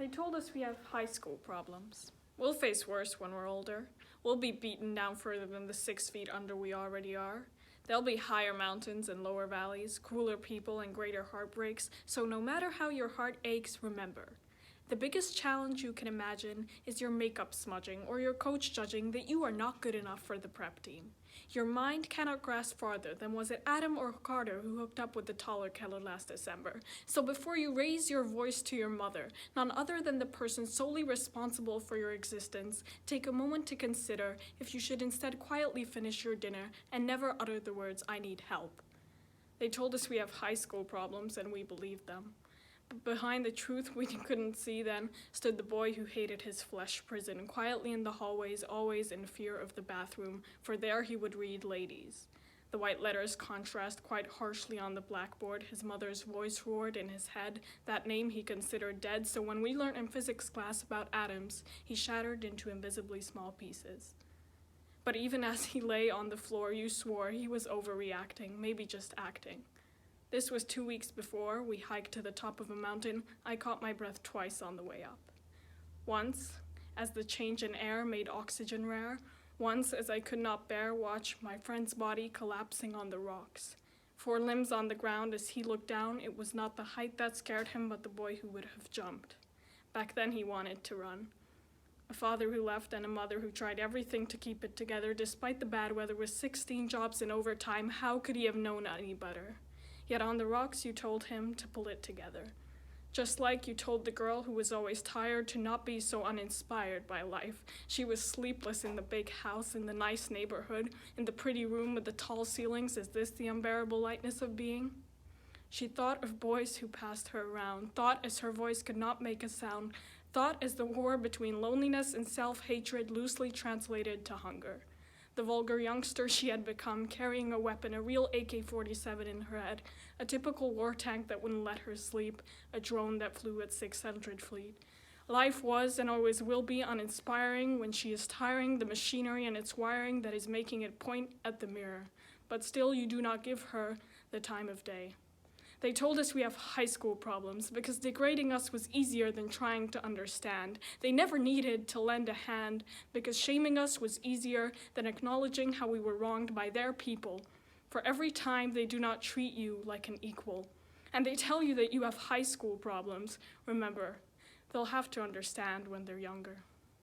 They told us we have high school problems. We'll face worse when we're older. We'll be beaten down further than the 6 feet under we already are. There'll be higher mountains and lower valleys, crueler people and greater heartbreaks, so no matter how your heart aches, remember. The biggest challenge you can imagine is your makeup smudging or your coach judging that you are not good enough for the prep team. Your mind cannot grasp farther than was it Adam or Carter who hooked up with the taller Keller last December. So before you raise your voice to your mother, none other than the person solely responsible for your existence, take a moment to consider if you should instead quietly finish your dinner and never utter the words, "I need help." They told us we have high school problems and we believed them. But behind the truth we couldn't see then stood the boy who hated his flesh prison, quietly in the hallways, always in fear of the bathroom, for there he would read ladies. The white letters contrast quite harshly on the blackboard. His mother's voice roared in his head, that name he considered dead, so when we learned in physics class about atoms, he shattered into invisibly small pieces. But even as he lay on the floor, you swore he was overreacting, maybe just acting. This was 2 weeks before we hiked to the top of a mountain. I caught my breath twice on the way up. Once, as the change in air made oxygen rare. Once, as I could not bear watch my friend's body collapsing on the rocks. 4 limbs on the ground as he looked down. It was not the height that scared him, but the boy who would have jumped. Back then he wanted to run. A father who left and a mother who tried everything to keep it together despite the bad weather with 16 jobs in overtime. How could he have known any better? Yet on the rocks you told him to pull it together. Just like you told the girl who was always tired to not be so uninspired by life. She was sleepless in the big house, in the nice neighborhood, in the pretty room with the tall ceilings. Is this the unbearable lightness of being? She thought of boys who passed her around, thought as her voice could not make a sound, thought as the war between loneliness and self-hatred loosely translated to hunger. The vulgar youngster she had become, carrying a weapon, a real AK-47 in her head, a typical war tank that wouldn't let her sleep, a drone that flew at 600 feet. Life was and always will be uninspiring when she is tiring the machinery and its wiring that is making it point at the mirror. But still you do not give her the time of day. They told us we have high school problems because degrading us was easier than trying to understand. They never needed to lend a hand because shaming us was easier than acknowledging how we were wronged by their people. For every time they do not treat you like an equal. And they tell you that you have high school problems. Remember, they'll have to understand when they're younger.